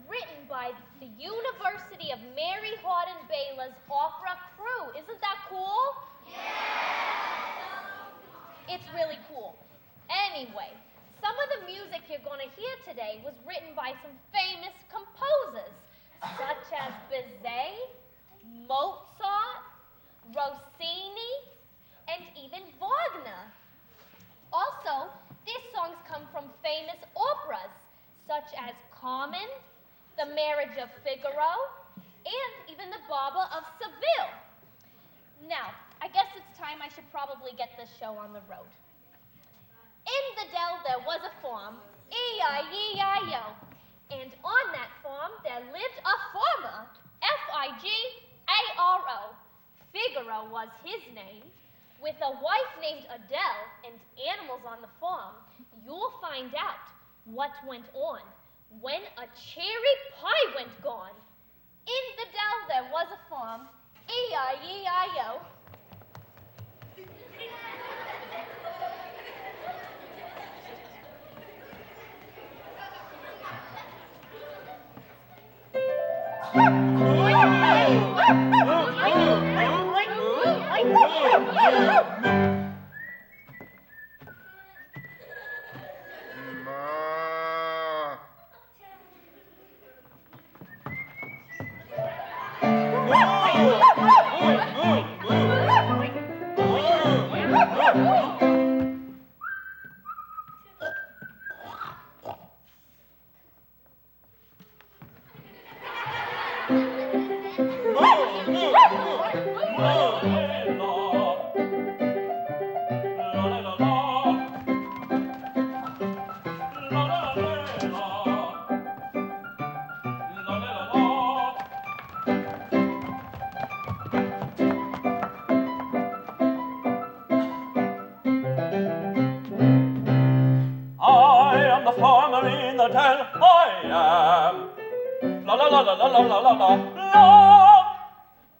written by the University of Mary Hardin-Baylor's opera crew. Isn't that cool? Yeah! It's really cool. Anyway, some of the music you're going to hear today was written by some famous composers, such as Bizet, Mozart, Rossini, and even Wagner. Also, these songs come from famous operas, such as Carmen, The Marriage of Figaro, and even The Barber of Seville. Now, I guess it's time I should probably get this show on the road. In the Dell there was a farm, E-I-E-I-O, and on that farm there lived a farmer, F-I-G-A-R-O. Figaro was his name. With a wife named Adele and animals on the farm, you'll find out what went on when a cherry pie went gone. In the Dell there was a farm, E-I-E-I-O.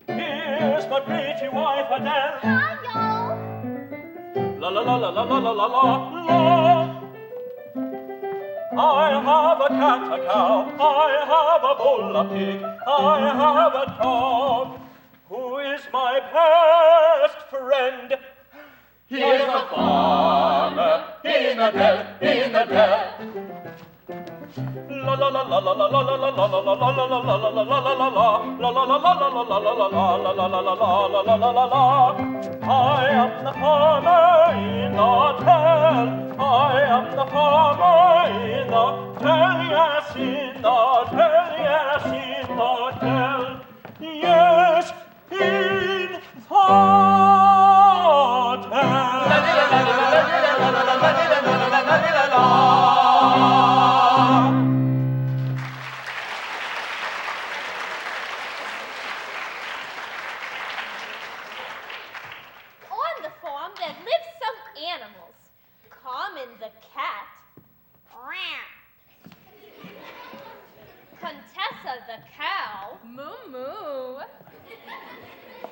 Here's my pretty wife Adele. Hi-yo. La la la la la la la la la. I have a cat, a cow, I have a bull, a pig, I have a dog. Who is my best friend? Here's the farmer in the dell, in the dell. La la la la la la la la la la la la la la la la la la la. I am the farmer in the dell. I am the farmer in the dell. Yes, in the dell. Yes, in the dell. Yes, in the Carmen the cat, Contessa the cow, Moo moo,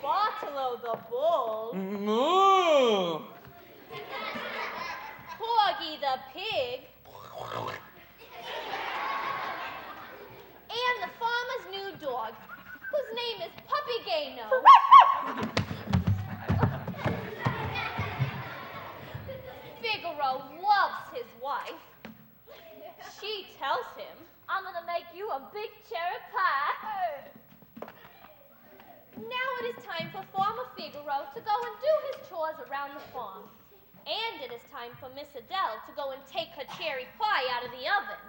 Bartolo the bull, Moo! Porgy the pig, and the farmer's new dog, whose name is Puppygeno. Figaro loves his wife. She tells him, I'm gonna make you a big cherry pie. Now it is time for Farmer Figaro to go and do his chores around the farm. And it is time for Miss Adele to go and take her cherry pie out of the oven.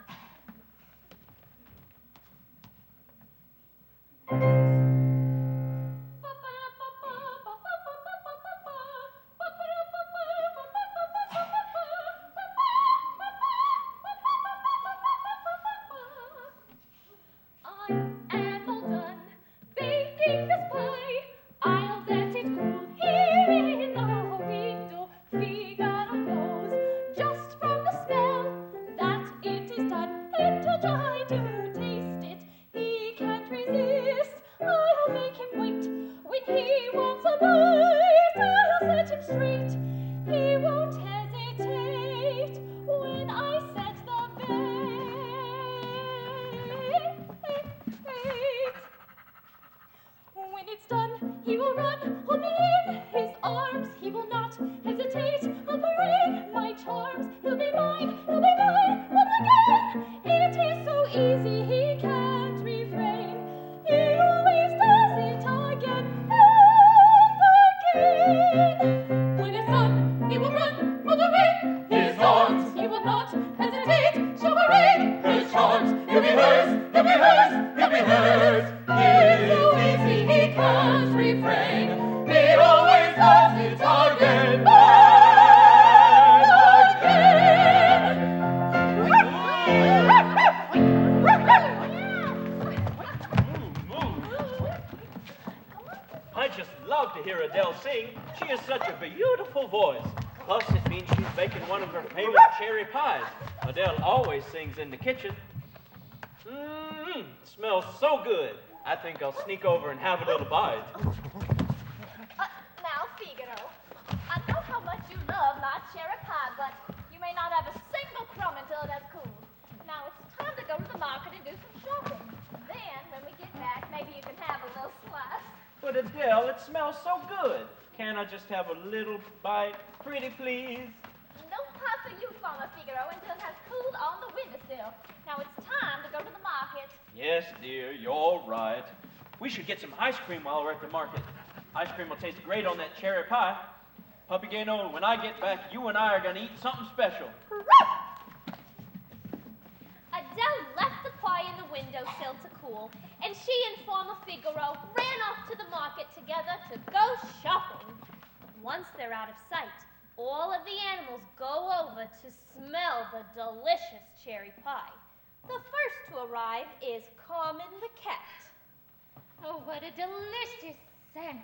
in his arms, he will not hesitate. I'll parade my charms. He'll be mine once again. It is so easy, he can't refrain. He always does it again and again. When it's on, he will run, will parade his arms. He will not hesitate, shall parade his charms. He'll be hers, he'll be hers, he'll be hers. It is so easy, he can't refrain. He always does it again and I just love to hear Adele sing. She has such a beautiful voice. Plus, it means she's making one of her famous cherry pies. Adele always sings in the kitchen. Smells so good. I think I'll sneak over and have a little bite. Now, Figaro, I know how much you love my cherry pie, but you may not have a single crumb until it has cooled. Now it's time to go to the market and do some shopping. Then, when we get back, maybe you can have a little slice. But Adele, it smells so good. Can't I just have a little bite? Pretty please. No pie for you, Farmer Figaro, until it has cooled on the windowsill. Now it's time to go to the market. Yes, dear, you're right. We should get some ice cream while we're at the market. Ice cream will taste great on that cherry pie. Puppygeno, when I get back, you and I are going to eat something special. Adele left the pie in the windowsill to cool, and she and Farmer Figaro ran off to the market together to go shopping. Once they're out of sight, all of the animals go over to smell the delicious cherry pie. The first to arrive is Carmen the cat. Oh, what a delicious scent.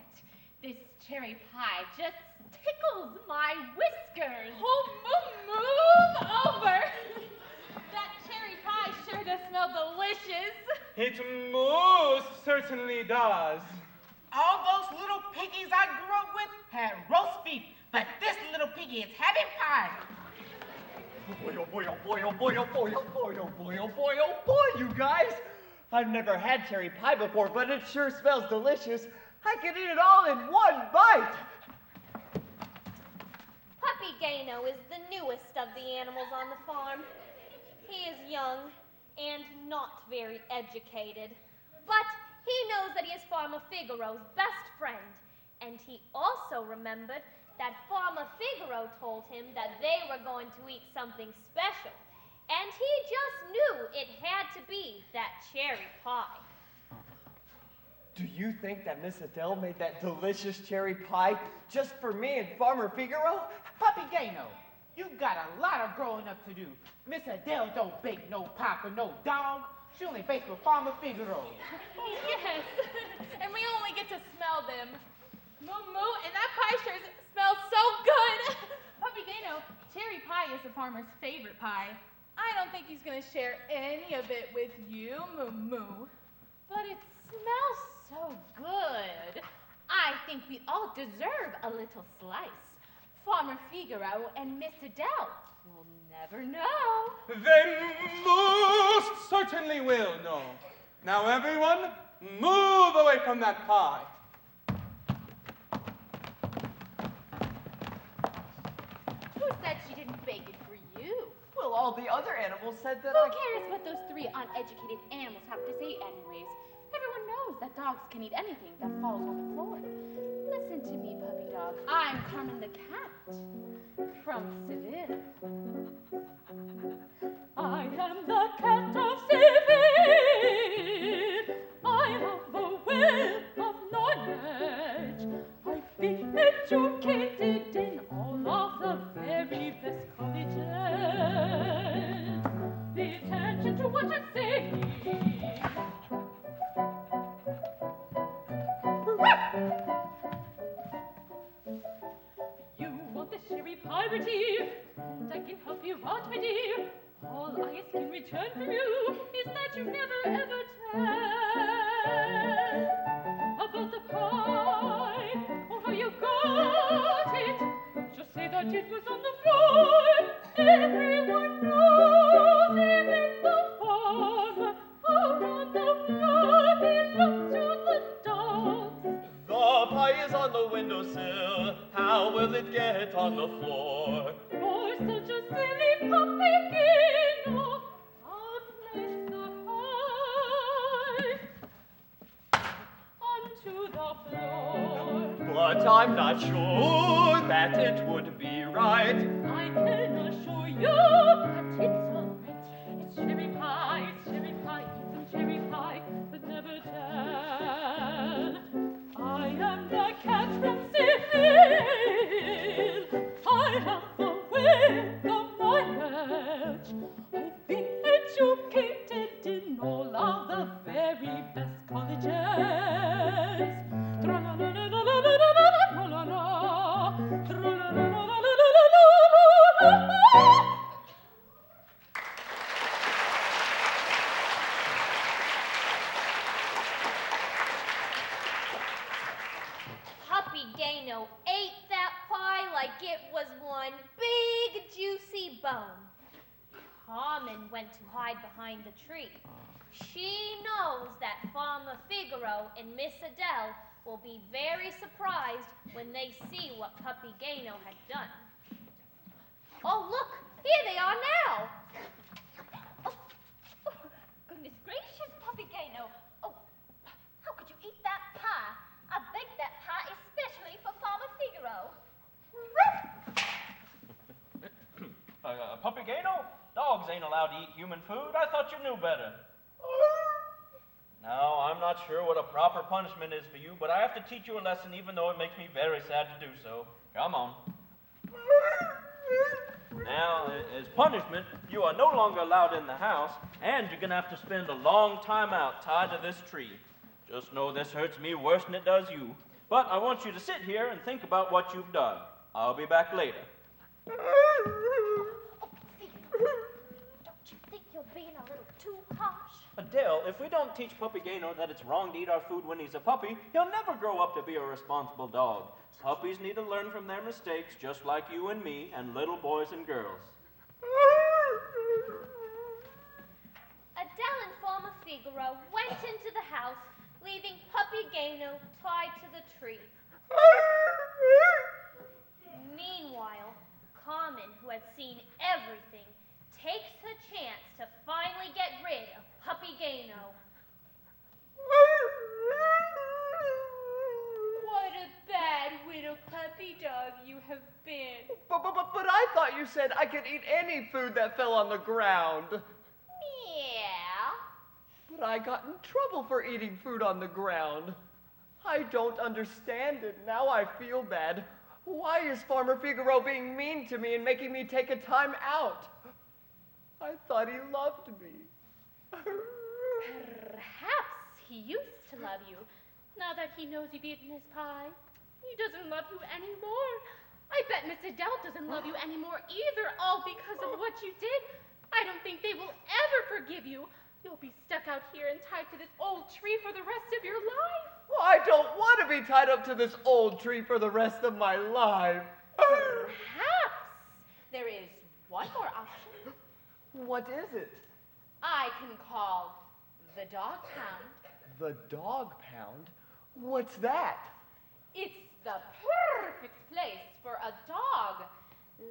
This cherry pie just tickles my whiskers. Oh, move over. That cherry pie sure does smell delicious. It most certainly does. All those little piggies I grew up with had roast beef, but this little piggy is having pie. Boy, oh boy, oh boy, oh boy, oh boy, oh boy, oh boy, oh boy, oh boy, you guys! I've never had cherry pie before, but it sure smells delicious. I could eat it all in one bite. Puppygeno is the newest of the animals on the farm. He is young and not very educated, but he knows that he is Farmer Figaro's best friend, and he also remembered that Farmer Figaro told him that they were going to eat something special, and he just knew it had to be that cherry pie. Do you think that Miss Adele made that delicious cherry pie just for me and Farmer Figaro? Puppygeno, you've got a lot of growing up to do. Miss Adele don't bake no pie for no dog. She only bakes for Farmer Figaro. Yes, and we only get to smell them. Moo moo, and that pie sure smells so good. Puppygeno, cherry pie is the farmer's favorite pie. I don't think he's going to share any of it with you, moo moo. But it smells so good. I think we all deserve a little slice. Farmer Figaro and Miss Adele will never know. They most certainly will know. Now everyone, move away from that pie. Who said she didn't bake it for you? Well, all the other animals said that Who cares what those three uneducated animals have to say anyways? Everyone knows that dogs can eat anything that falls on the floor. Listen to me, puppy dog. I'm Carmen the cat from Seville. I am the cat of Seville. I have a wealth of knowledge. I've been educated in all of the very best colleges. Pay attention to what I'm saying. You want the cherry pie, dear, and I can help you out, my dear. All I ask in return from you is that you never ever tell about the pie or how you got it. Just say that it was on the floor. Everyone knows him in the farm. Out on the floor he looks to the dogs. the pie is on the window on the floor. You're such a silly Puppygeno. I'll place the pie onto the floor. But I'm not sure that it would be right. I can assure you that it's all right. It's cherry pie, eat some cherry pie, but never tell. I am the cat from Seville. I have the wit of my age. I've been educated in all of the very best colleges. Tra-la-la-la-la-la-la-la-la-la-la. Tra-la-la-la-la-la-la-la-la. Puppygeno ate that pie like it was one big juicy bone. Carmen went to hide behind the tree. She knows that Farmer Figaro and Miss Adele will be very surprised when they see what Puppygeno had done. Oh, look, here they are now. Oh, goodness gracious, Puppygeno. Oh, how could you eat that pie? I baked that pie especially for Farmer Figaro. Puppygeno? Dogs ain't allowed to eat human food. I thought you knew better. Now, I'm not sure what a proper punishment is for you, but I have to teach you a lesson even though it makes me very sad to do so. Come on. Now, as punishment, you are no longer allowed in the house, and you're going to have to spend a long time out tied to this tree. Just know this hurts me worse than it does you. But I want you to sit here and think about what you've done. I'll be back later. Don't you think you're being a little too harsh? Adele, if we don't teach Puppygeno that it's wrong to eat our food when he's a puppy, he'll never grow up to be a responsible dog. Puppies need to learn from their mistakes, just like you and me and little boys and girls. Adele and Farmer Figaro went into the house, leaving Puppygeno tied to the tree. Meanwhile, Carmen, who had seen everything, takes her chance to finally get rid of Puppygeno. What a bad little puppy dog you have been. But I thought you said I could eat any food that fell on the ground. Yeah. But I got in trouble for eating food on the ground. I don't understand it. Now I feel bad. Why is Farmer Figaro being mean to me and making me take a time out? I thought he loved me. Perhaps he used to love you. Now that he knows you've eaten his pie, he doesn't love you anymore. I bet Miss Adele doesn't love you anymore either, all because of what you did. I don't think they will ever forgive you. You'll be stuck out here and tied to this old tree for the rest of your life. Well, I don't want to be tied up to this old tree for the rest of my life. Perhaps there is one more option. What is it? I can call the dog pound. The dog pound? What's that? It's the perfect place for a dog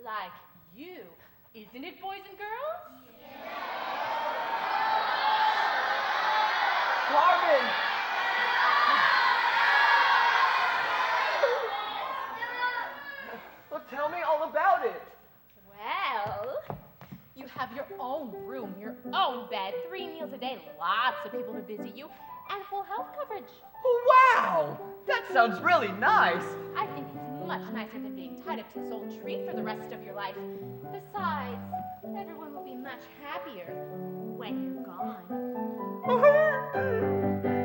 like you. Isn't it, boys and girls? Carmen! Well, tell me all about it. Well, you have your own room, your own bed, 3 meals a day, lots of people to visit you, and full health coverage. Wow! That sounds really nice. I think it's much nicer than being tied up to this old tree for the rest of your life. Besides, everyone will be much happier when you're gone.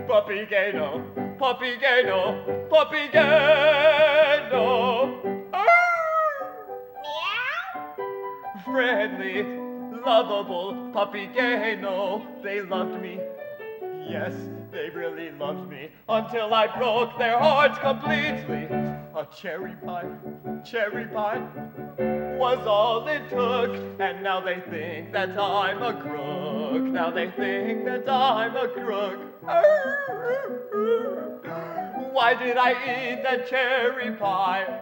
Puppygeno, Puppygeno, Puppygeno. Meow? Friendly, lovable Puppygeno. They loved me. Yes, they really loved me until I broke their hearts completely. A cherry pie was all it took. And now they think that I'm a crook. Now they think that I'm a crook. Why did I eat that cherry pie?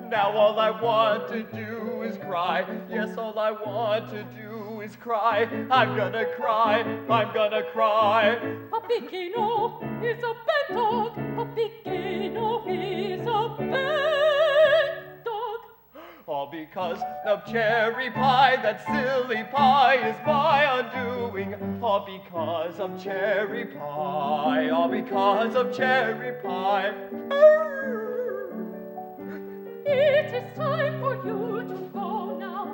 Now all I want to do is cry. Yes, all I want to do is cry. I'm gonna cry. I'm gonna cry. Puppygeno is a bad dog. Puppygeno is a bad dog. All because of cherry pie. That silly pie is my undoing. All because of cherry pie. All because of cherry pie. It is time for you to go now.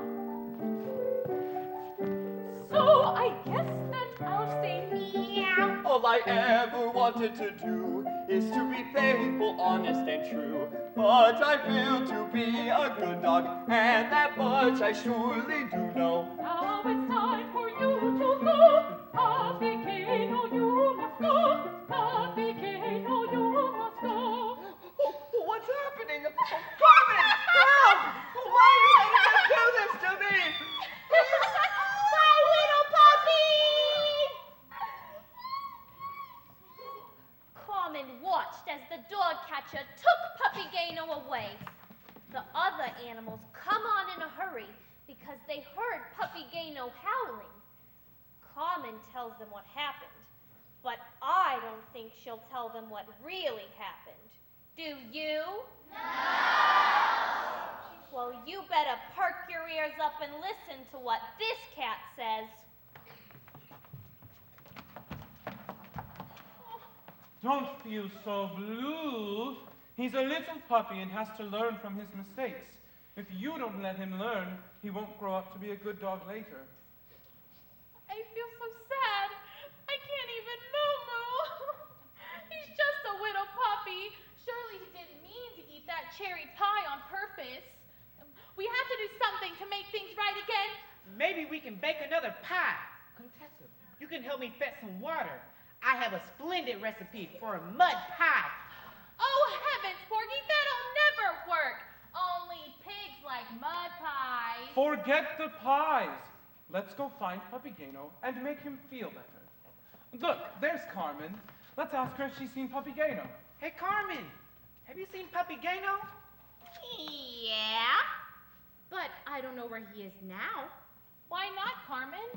So I guess that I'll say meow. All I ever wanted to do is to be faithful, honest, and true. But I feel to be a good dog, and that much I surely do know. Now it's time for you to go. Puppygeno, you must go. Puppygeno, you must go. What's happening? Carmen, help! Why are you letting them do this to me? My little puppy! Carmen watched as the dog catcher took Puppygeno away. The other animals come on in a hurry because they heard Puppygeno howling. Carmen tells them what happened, but I don't think she'll tell them what really happened. Do you? No! Well, you better perk your ears up and listen to what this cat says. Don't feel so blue. He's a little puppy and has to learn from his mistakes. If you don't let him learn, he won't grow up to be a good dog later. I feel so sad. I can't even moo-moo. He's just a little puppy. Surely he didn't mean to eat that cherry pie on purpose. We have to do something to make things right again. Maybe we can bake another pie. Contessa, you can help me fetch some water. I have a splendid recipe for a mud pie. Oh, heavens, Porgy, that'll never work. Only pigs like mud pies. Forget the pies. Let's go find Puppygeno and make him feel better. Look, there's Carmen. Let's ask her if she's seen Puppygeno. Hey, Carmen, have you seen Puppygeno? Yeah, but I don't know where he is now. Why not, Carmen?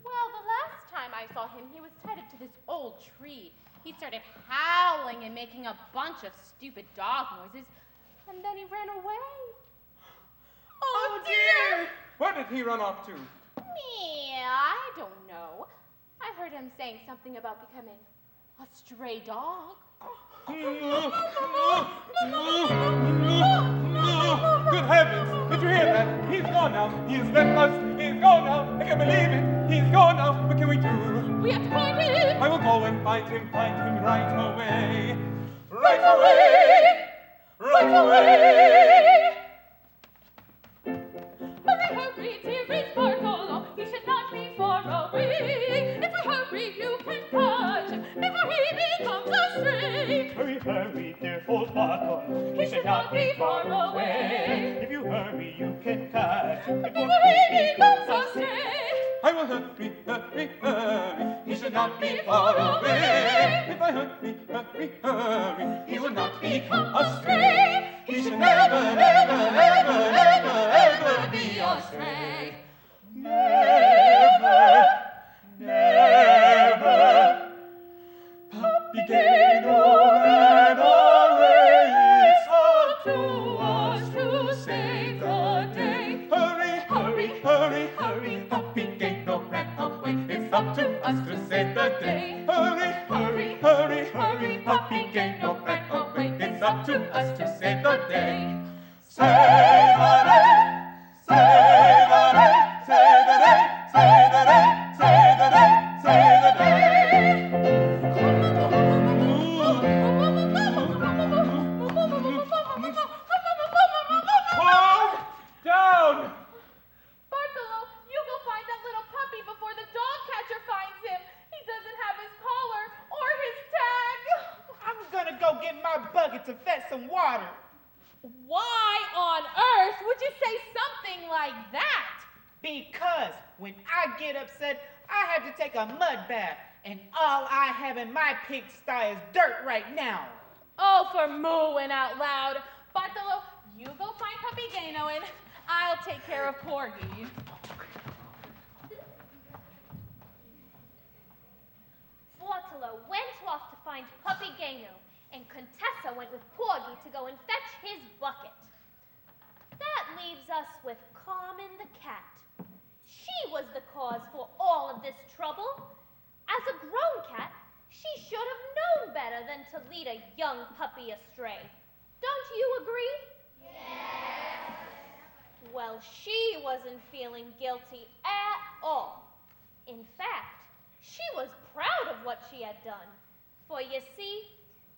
Well, the last time I saw him, he was tied up to this old tree. He started howling and making a bunch of stupid dog noises, and then he ran away. Oh, dear! Where did he run off to? Yeah, I don't know. I heard him saying something about becoming a stray dog. Good heavens! Did you hear that? He's gone now. He's left us. He's gone now. I can't believe it. He's gone now. What can we do? We have to find him! I will go and find him right away. Right away! Right away! Hurry, hurry, dearest Bartolo. He should not be far away. If we hurry, you can catch him before he becomes a stray. Hurry, hurry, dear old Bartolo. He should not be far away. If you hurry, you can catch him Before he becomes a stray. I will hurry, hurry, hurry. He should not be far away. If I hurry, hurry, hurry, he will not become a stray. He should never, never, never, never, ever be a stray. Never, never. Puppygeno ran away. It's up to us to save the day. Hurry, hurry, hurry, hurry. Puppygeno ran away. It's up to us to save the day. Hurry, hurry, hurry, hurry. Puppygeno ran away. It's up to us to save the day. Save the day, save the day, save the day, save the day, save the day, save the day. Calm down. Bartolo, you go find that little puppy before the dog catcher finds him. He doesn't have his collar or his tag. I'm gonna go get my bucket to fetch some water. Why on earth would you say something like that? Because when I get upset, I have to take a mud bath, and all I have in my pigsty is dirt right now. Oh, for mooing out loud. Bartolo, you go find Puppygeno and I'll take care of Porgy. Flotilla went off to find Puppygeno, and Contessa went with Porgy to go and fetch his bucket. That leaves us with Carmen the cat. She was the cause for all of this trouble. As a grown cat, she should have known better than to lead a young puppy astray. Don't you agree? Yes. Well, she wasn't feeling guilty at all. In fact, she was proud of what she had done. For you see,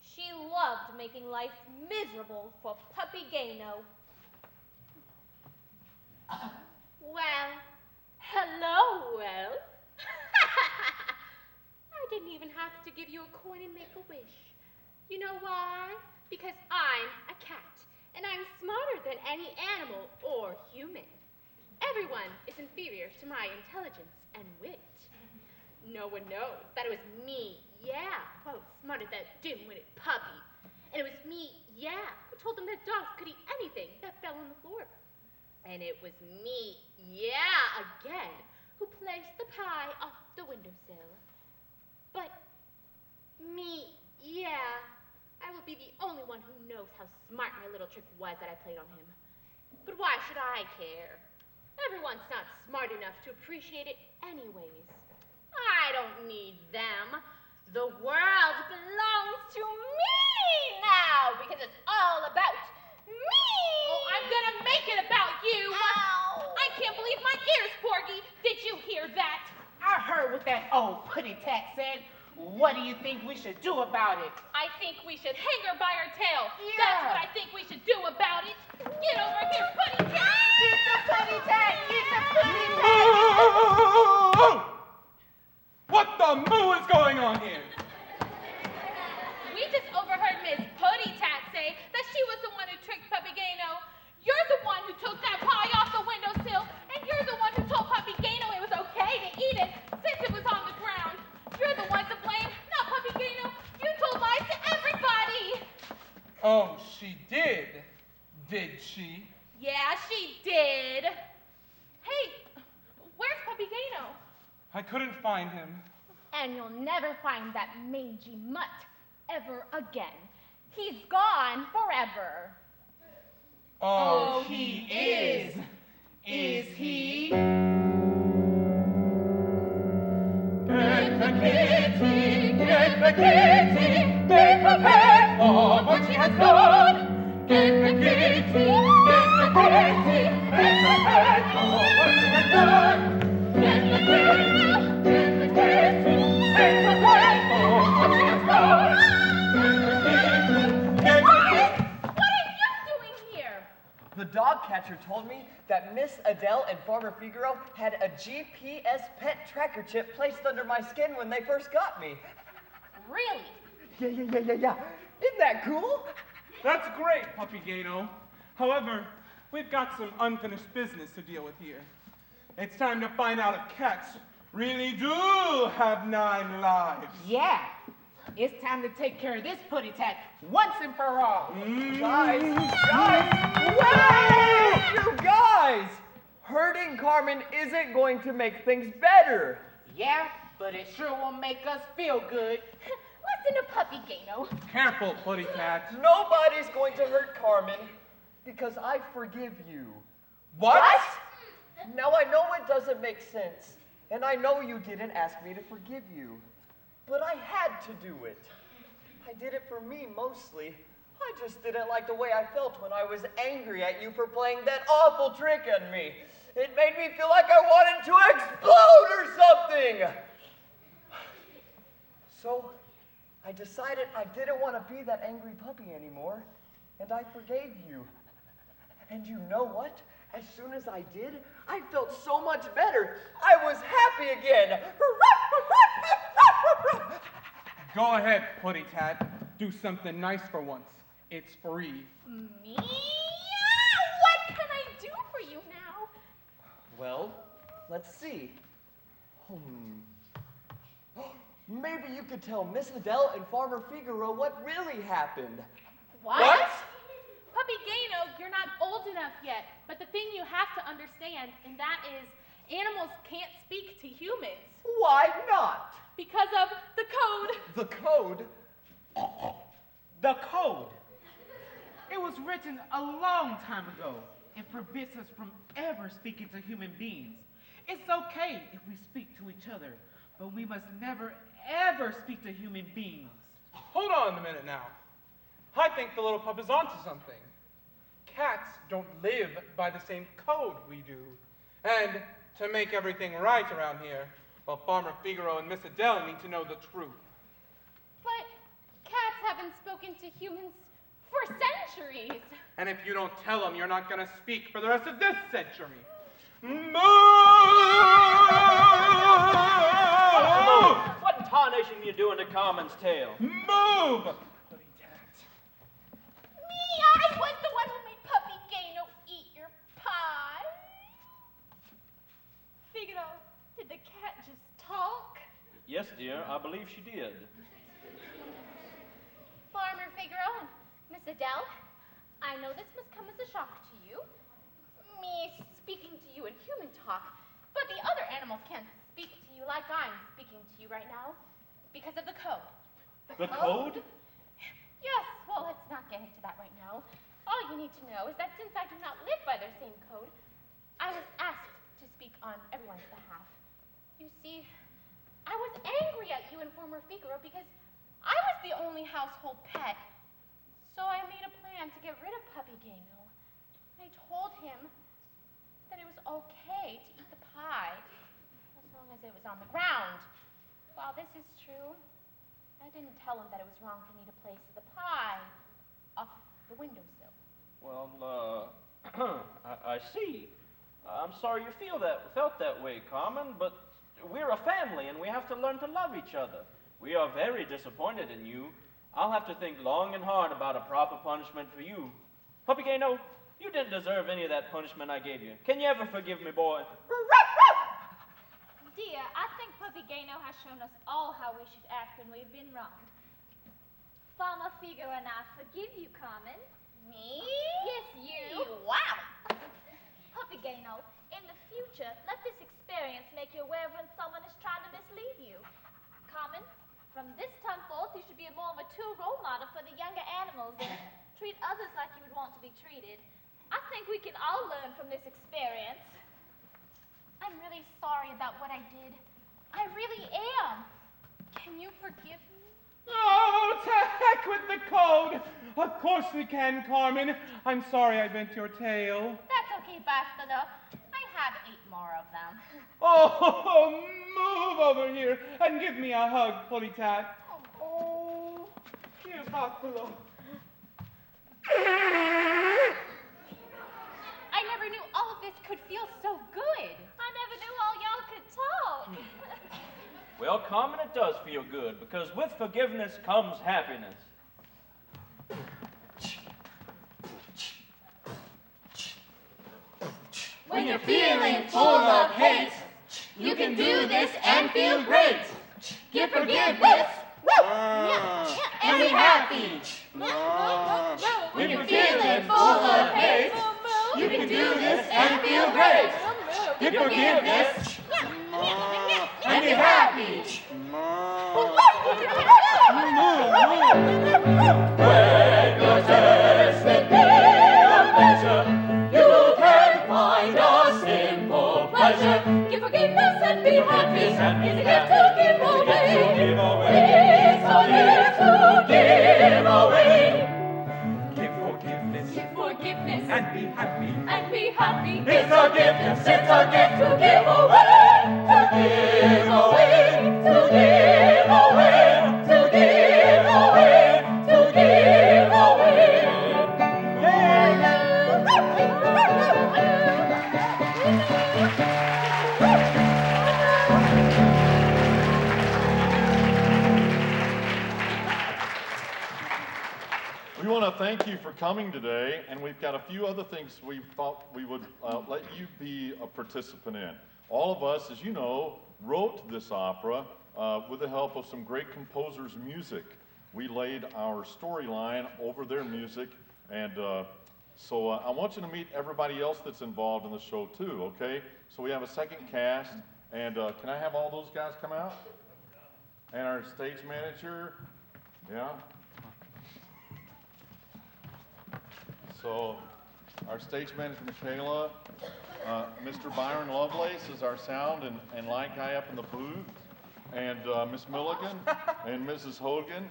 she loved making life miserable for Puppygeno. Well, hello, Will. I didn't even have to give you a coin and make a wish. You know why? Because I'm a cat, and I'm smarter than any animal or human. Everyone is inferior to my intelligence and wit. No one knows that it was me, smarter than that dim-witted puppy. And it was me, who told them that dogs could eat anything that fell on the floor. And it was me, again, who placed the pie off the windowsill. But me, I will be the only one who knows how smart my little trick was that I played on him. But why should I care? Everyone's not smart enough to appreciate it anyways. I don't need them. The world belongs to me now because it's all about me. Oh, I'm gonna make it about you. Ow. I can't believe my ears, Porgy. Did you hear that? I heard what that old putty tat said. What do you think we should do about it? I think we should hang her by her tail. Yeah. That's what I think we should do about it. Get over here, Putty Tat. Get the putty tat! Get the putty tat! What the moo is going on here? We just overheard Miss Putty Tat say that she was the one who tricked Puppygeno. You're the one who took that pie off the windowsill, and you're the one who told Puppygeno it was okay to eat it since it was on the ground. You're the one to blame, not Puppygeno. You told lies to everybody. Oh, she did she? Yeah, she did. Hey, where's Puppygeno? I couldn't find him. And you'll never find that mangy mutt ever again. He's gone forever. Oh, he is. Is he? Get the kitty, make her pay for what she has done. Get the kitty, make her pay for what she has done. Get the kitty, make her pay for what she has done. What are you doing here? The dog catcher told me that Miss Adele and Farmer Figaro had a GPS pet tracker chip placed under my skin when they first got me. Really? Yeah. Isn't that cool? That's great, Puppygeno. However, we've got some unfinished business to deal with here. It's time to find out if cats really do have 9 lives. Yeah. It's time to take care of this putty tat once and for all. Guys! Wait! You guys! Hurting Carmen isn't going to make things better. Yeah, but it sure won't make us feel good. Listen to Puppygeno. Careful, Putty Cat. Nobody's going to hurt Carmen because I forgive you. What? Now I know it doesn't make sense, and I know you didn't ask me to forgive you, but I had to do it. I did it for me mostly. I just didn't like the way I felt when I was angry at you for playing that awful trick on me. It made me feel like I wanted to explode or something. So I decided I didn't want to be that angry puppy anymore, and I forgave you. And you know what? As soon as I did, I felt so much better. I was happy again. Go ahead, Putty Tat. Do something nice for once. It's free. Me? What can I do for you now? Well, let's see. Maybe you could tell Miss Adele and Farmer Figaro what really happened. What? Puppygeno, you're not old enough yet. But the thing you have to understand, and that is, animals can't speak to humans. Why not? Because of the code. The code? The code. It was written a long time ago and forbids us from ever speaking to human beings. It's okay if we speak to each other, but we must never, ever speak to human beings. Hold on a minute now. I think the little pup is onto something. Cats don't live by the same code we do. And to make everything right around here, well, Farmer Figaro and Miss Adele need to know the truth. But cats haven't spoken to humans for centuries. And if you don't tell them, you're not going to speak for the rest of this century. Move! What in tarnation are you doing to Carmen's tail? Move! I was the one who made Puppygeno eat your pie. Figaro, did the cat just talk? Yes, dear, I believe she did. Farmer Figaro and Miss Adele, I know this must come as a shock to you. Me speaking to you in human talk, but the other animals can't speak to you like I'm speaking to you right now because of the code. The code? Yes, well, let's not get into that right now. All you need to know is that since I do not live by their same code, I was asked to speak on everyone's behalf. You see, I was angry at you and Farmer Figaro because I was the only household pet. So I made a plan to get rid of Puppygeno. I told him that it was okay to eat the pie as long as it was on the ground. While this is true, I didn't tell him that it was wrong for me to place the pie off the windowsill. Well, I see. I'm sorry you felt that way, Carmen, but we're a family and we have to learn to love each other. We are very disappointed in you. I'll have to think long and hard about a proper punishment for you. Puppygeno, you didn't deserve any of that punishment I gave you. Can you ever forgive me, boy? Dear, I think Puppygeno has shown us all how we should act when we've been wronged. Farmer Figaro and I forgive you, Carmen. Me? Yes, you. Wow. Puppygeno, in the future, let this experience make you aware of when someone is trying to mislead you. Carmen, from this time forth, you should be a more mature role model for the younger animals and treat others like you would want to be treated. I think we can all learn from this experience. I'm really sorry about what I did. I really am. Can you forgive me? Oh, to heck with the code! Of course we can, Carmen. I'm sorry I bent your tail. That's okay, Bachelor. I have 8 more of them. Oh, move over here and give me a hug, Ponytat. Oh, here, Buffalo. I never knew all of this could feel so good. I never knew all y'all could talk. Well, Carmen, it does feel good, because with forgiveness comes happiness. When you're feeling full of hate, you can do this and feel great. Give forgiveness and be happy. When you're feeling full of hate, you can do this and feel great. Give forgiveness and be happy. When you're tested beyond measure, you can find a simple pleasure. Give forgiveness and be happy. It's a gift to give away. It's a gift to give away. Give forgiveness and be happy. And be happy. It's a gift to give away. To give away. To give away. To give away. To give away. We want to thank you for coming today, and we've got a few other things we thought we would let you be a participant in. All of us, as you know, wrote this opera with the help of some great composers' music. We laid our storyline over their music, and So I want you to meet everybody else that's involved in the show too, okay? So we have a second cast, and can I have all those guys come out? And our stage manager, yeah? So our stage manager, Michaela, Mr. Byron Lovelace is our sound and light guy up in the booth, and Miss Milligan and Mrs. Hogan.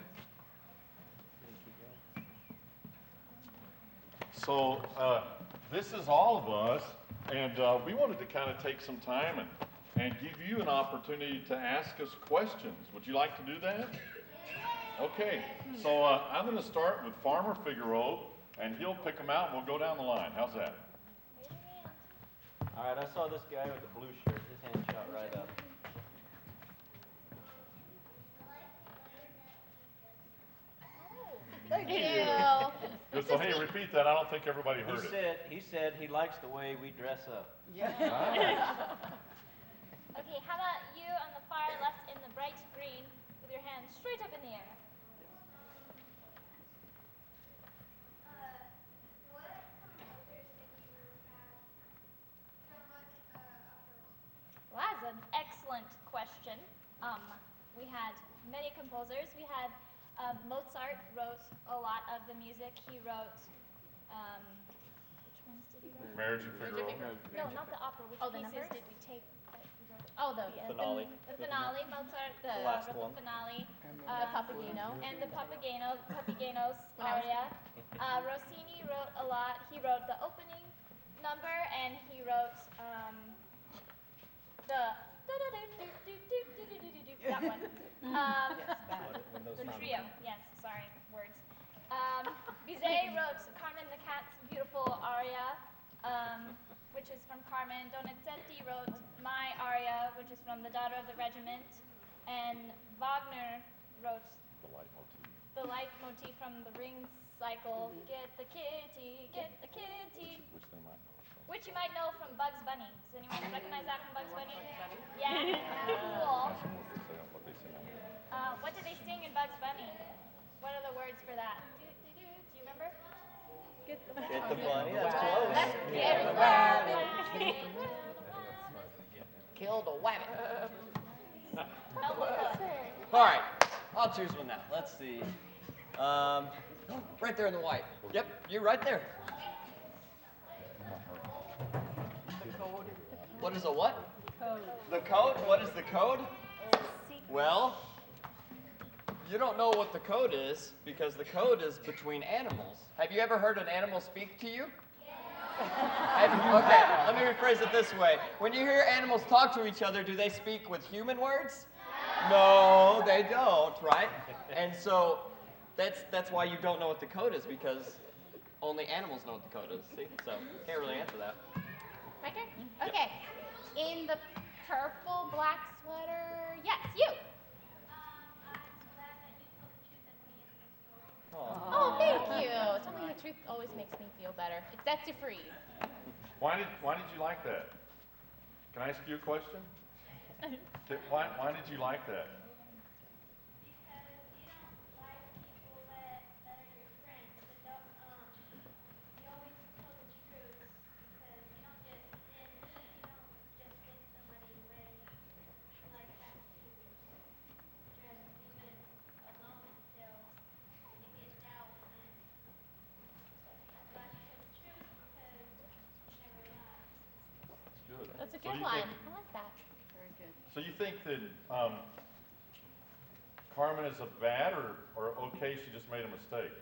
So this is all of us, and we wanted to kind of take some time and give you an opportunity to ask us questions. Would you like to do that? Okay, so I'm going to start with Farmer Figaro, and he'll pick them out, and we'll go down the line. How's that? All right, I saw this guy with the blue shirt. His hand shot right up. Thank you. Good, so hey, repeat that. I don't think everybody heard it. He said he likes the way we dress up. Okay, how about you on the far left in the bright green with your hands straight up in the air? Well, that's an excellent question. We had many composers. We had Mozart wrote a lot of the music. He wrote, which ones did he write? Marriage and Figaro. No, not the opera. Which pieces numbers? did we take? Oh, the Finale. The finale. Mozart The last wrote one. the finale. the Puppygeno. And the Puppygeno's aria. Rossini wrote a lot. He wrote the opening number, and he wrote the that one. The trio. Yes, sorry, words. Bizet wrote Carmen the Cat's beautiful aria, which is from Carmen. Donizetti wrote my aria, which is from The Daughter of the Regiment, and Wagner wrote the leitmotif from the Ring cycle. Get the kitty, which you might know from Bugs Bunny. Does anyone recognize that from Bugs Bunny? Yeah, cool. What did they sing in Bugs Bunny? What are the words for that? Do you remember? Get the bunny, that's close. Get the bunny. Kill the wabbit. All All right, I'll choose one now. Let's see. Right there in the white. Yep, you're right there. What is a what? Code. The code? What is the code? Well, you don't know what the code is because the code is between animals. Have you ever heard an animal speak to you? Okay, let me rephrase it this way. When you hear animals talk to each other, do they speak with human words? No, they don't, right? And so that's why you don't know what the code is, because only animals know what the code is. See? So can't really answer that. My turn? Okay. In the purple black sweater, yes, you. Oh, thank you. Telling the truth always makes me feel better. It sets you free. Why did you like that? Can I ask you a question? Why did you like that? That's a good one. I like that. Very good. So you think that Carmen is a bad or okay, she just made a mistake?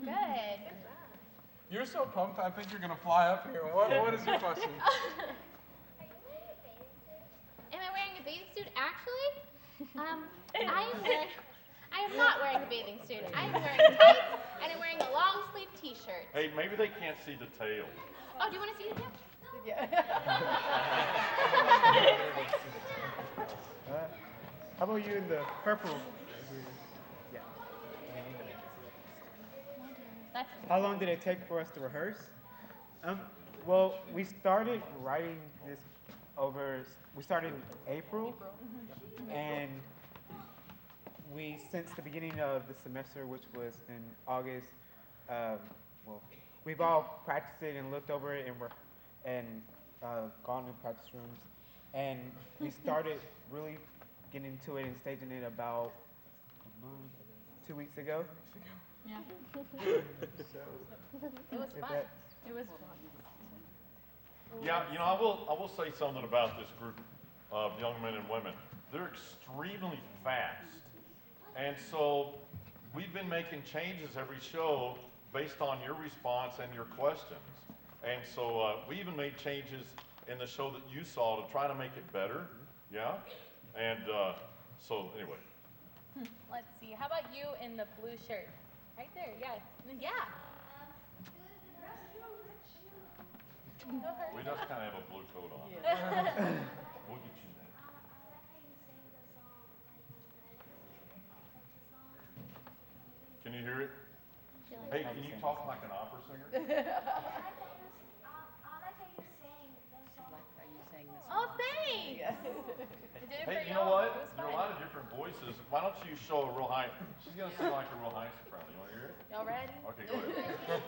Good. You're so pumped, I think you're going to fly up here. What is your question? Am I wearing a bathing suit? Actually, I am not wearing a bathing suit. I am wearing tights and I'm wearing a long sleeve T-shirt. Hey, maybe they can't see the tail. Oh, do you want to see the tail? How about you in the purple How long did it take for us to rehearse? Well, we started writing this we started in April, and since the beginning of the semester, which was in August, well, we've all practiced it and looked over it and gone to practice rooms, and we started really getting into it and staging it about 2 weeks ago. Yeah. So, It was fun. It was fun. Yeah, you know, I will say something about this group of young men and women. They're extremely fast. And so we've been making changes every show based on your response and your questions. And so we even made changes in the show that you saw to try to make it better. Yeah? And so anyway. Let's see. How about you in the blue shirt? Right there. Yeah. Yeah. We just kind of have a blue coat on. We'll get you that. Can you hear it? Hey, can you talk like an opera singer? Oh, thanks. Hey, you know what? There are a lot of different voices. Why don't you show a real high? She's going to sing like a real high soprano. You want to hear it? Y'all ready? Okay, go ahead.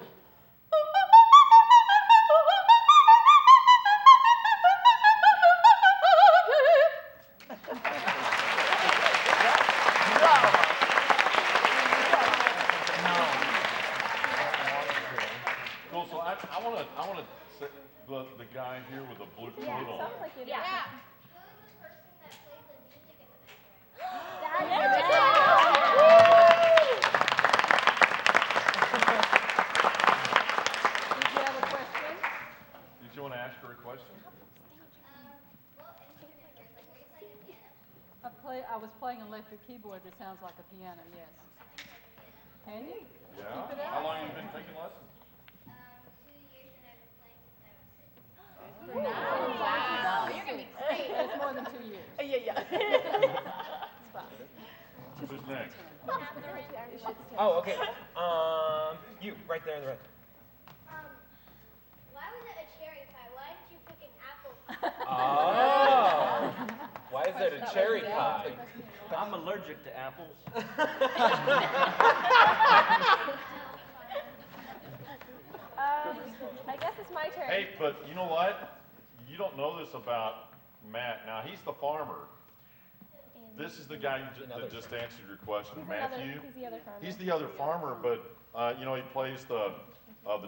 Cool. So I want to the guy here with the blue coat on. Like it. Yeah. Did you have a question? Did you want to ask her a question? I was playing an electric keyboard that sounds like a piano, yes. Can you? Yeah. Keep it up. How long have you been taking lessons? 2 years and I've been playing Wow. You're going to be great. It's more than 2 years. Yeah. Who's next? Oh, okay. You, right there on the right. Why was it a cherry pie? Why did you pick an apple pie? Oh. Why is it a cherry pie? I'm allergic to apples. I guess it's my turn. Hey, but you know what? You don't know this about Matt. Now, he's the farmer. This is the guy that just answered your question, Matthew. He's the other farmer. He's the other farmer, but you know, he plays the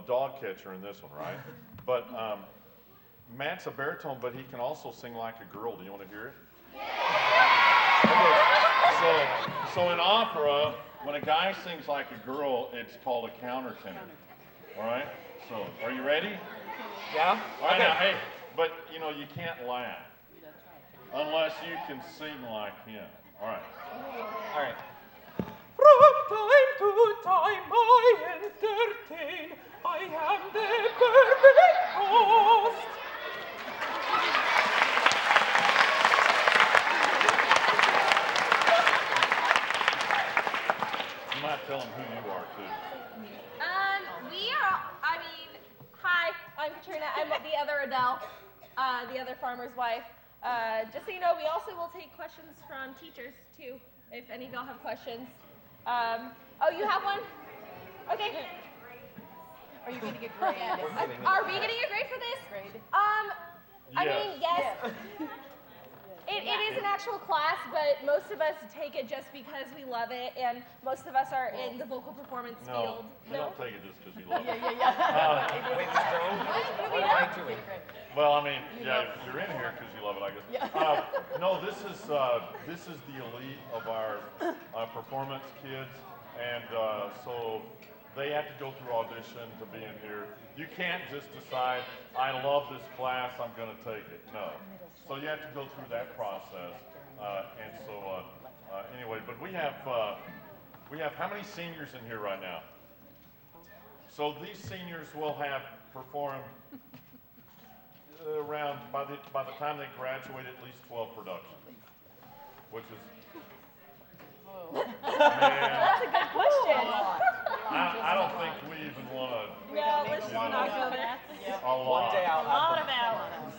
dog catcher in this one, right? But Matt's a baritone, but he can also sing like a girl. Do you want to hear it? Okay. So in opera, when a guy sings like a girl, it's called a countertenor. All right? So, are you ready? Yeah? All right, Okay. now, hey, but you know, you can't laugh unless you can sing like him. All right. All right. From time to time I entertain, I am the perfect host. You might tell him who you are, too. Hi, I'm Katrina. I'm the other Adele, the other farmer's wife. Just so you know, we also will take questions from teachers, too, if any of y'all have questions. Oh, you have one? Okay. Are you going to get graded? Are we getting a grade for this? Grade. I mean, yes. It is an actual class, but most of us take it just because we love it, and most of us are in the vocal performance field. We don't take it just because you love it. Yeah. Wait, Miss Jones, what am I doing? Well, I mean, yeah, you're in here because you love it, I guess. Yeah. No, this is the elite of our performance kids, and so they have to go through audition to be in here. You can't just decide, I love this class, I'm going to take it. No. So you have to go through that process, and so anyway. But we have how many seniors in here right now? So these seniors will have performed around by the time they graduate at least 12 productions, which is That's a good question. I don't think we even want to. No, let's not go there. A lot. One day I'll A lot of hours.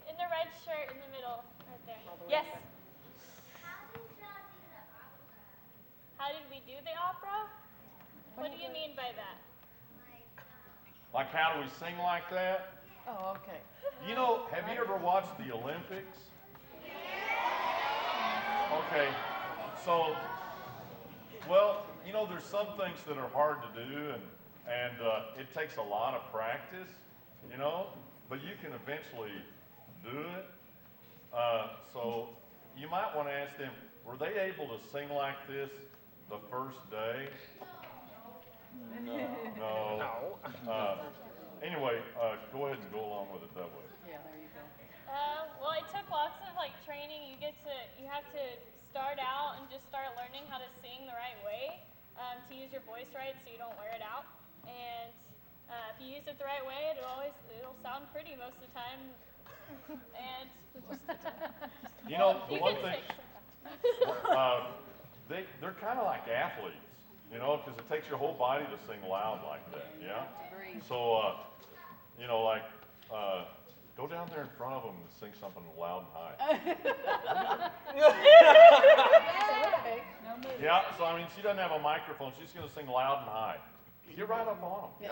In the red shirt in the middle, right there. Yes. How did we do the opera? What do you mean by that? Like, how do we sing like that? Oh, okay. You know, have you ever watched the Olympics? Okay, so, well, you know, there's some things that are hard to do, and it takes a lot of practice, you know, but you can eventually do it. So you might want to ask them, were they able to sing like this the first day? No. Anyway, go ahead and go along with it that way. Yeah, there you go. Well, it took lots of training. You have to start out and just start learning how to sing the right way, to use your voice right so you don't wear it out. And if you use it the right way, it'll sound pretty most of the time. And you know, the one thing, they're kind of like athletes, you know, because it takes your whole body to sing loud like that, yeah? So, you know, like, go down there in front of them and sing something loud and high. Yeah, so I mean, she doesn't have a microphone. She's going to sing loud and high. Get right up on them.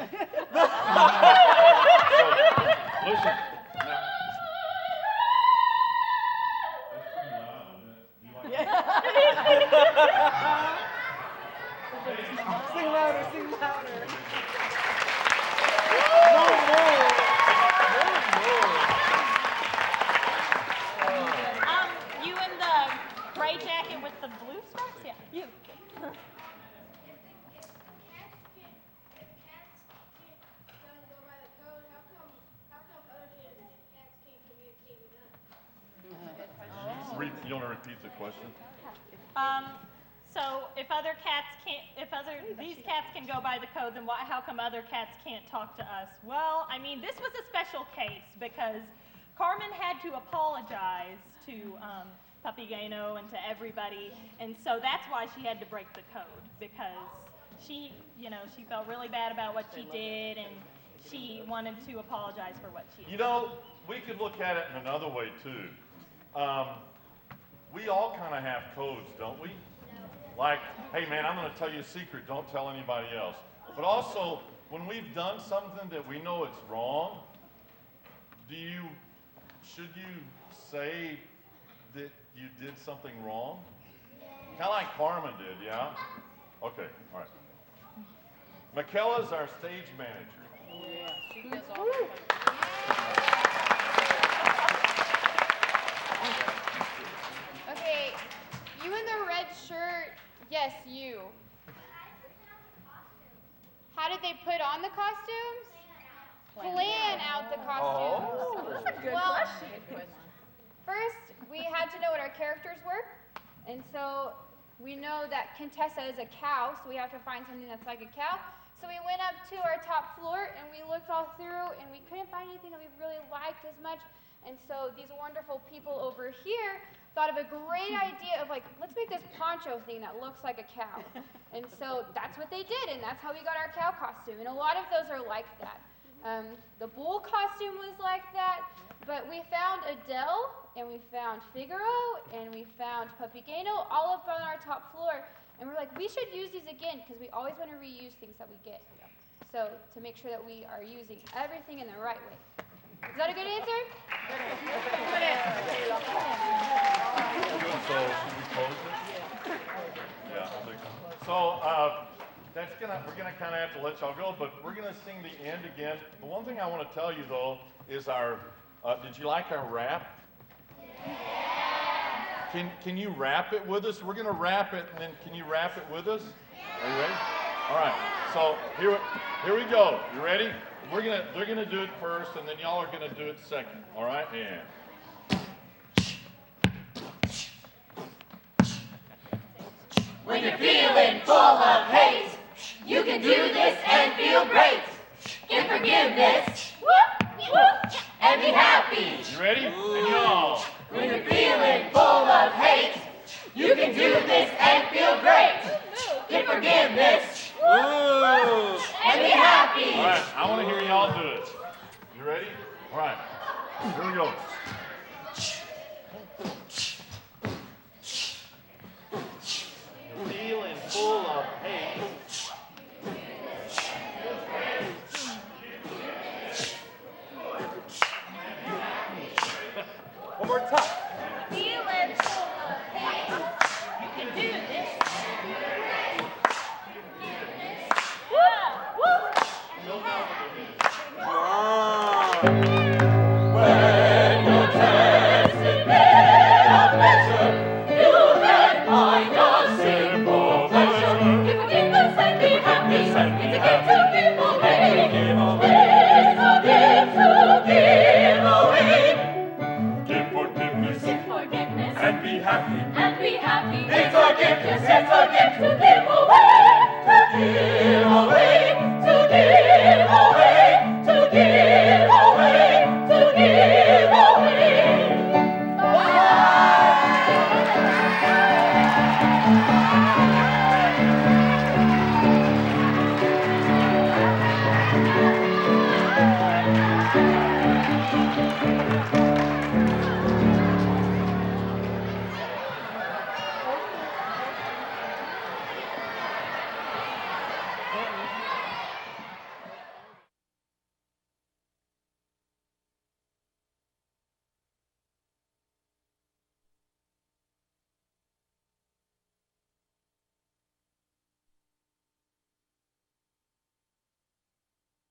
So, listen. Sing louder, sing louder. You in the gray jacket with the blue stripes? Yeah, you. You want to repeat the question? So if these cats can go by the code, then how come other cats can't talk to us? Well, I mean, this was a special case because Carmen had to apologize to Puppygeno and to everybody, and so that's why she had to break the code, because she felt really bad about what she did, and she wanted to apologize for what she did. You know, we could look at it in another way too. We all kind of have codes, don't we? Like, hey man, I'm going to tell you a secret, don't tell anybody else. But also, when we've done something that we know it's wrong, should you say that you did something wrong? Kind of like Carmen did, yeah? Okay, all right. Michaela's our stage manager. Yeah, she does all the Okay, you in the red shirt, yes, you. How did they put on the costumes? Plan out the costumes. Oh, that's a good question. First, we had to know what our characters were, and so we know that Contessa is a cow, so we have to find something that's like a cow. So we went up to our top floor and we looked all through and we couldn't find anything that we really liked as much. And so these wonderful people over here thought of a great idea of let's make this poncho thing that looks like a cow. And so that's what they did, and that's how we got our cow costume. And a lot of those are like that. The bull costume was like that, but we found Adele, and we found Figaro, and we found Puppygeno, all up on our top floor. And we're like, we should use these again, because we always want to reuse things that we get. So to make sure that we are using everything in the right way. Is that a good answer? So, should we close it? Yeah, I think so. We're gonna kind of have to let y'all go, but we're gonna sing the end again. The one thing I want to tell you though is did you like our rap? Can you rap it with us? We're gonna rap it, and then can you rap it with us? Are you ready? All right. So here we go. You ready? They're gonna do it first, and then y'all are gonna do it second. All right? And. When you're feeling full of hate, you can do this and feel great. Give forgiveness and be happy. You ready? And y'all. When you're feeling full of hate, you can do this and feel feel great. Give forgiveness. Ooh. And be happy. All right, I want to hear y'all do it. You ready? All right, here we go. Feeling full of hate. One more time. Feeling full of hate. You can do this. Yeah. Woo. When you're tested beyond measure, you can find a simple pleasure. Give forgiveness and be happy. It's a gift to give away. It's a gift to give away. Give forgiveness And be happy. and be happy. It's a gift, yes, it's a gift to give away. To give away.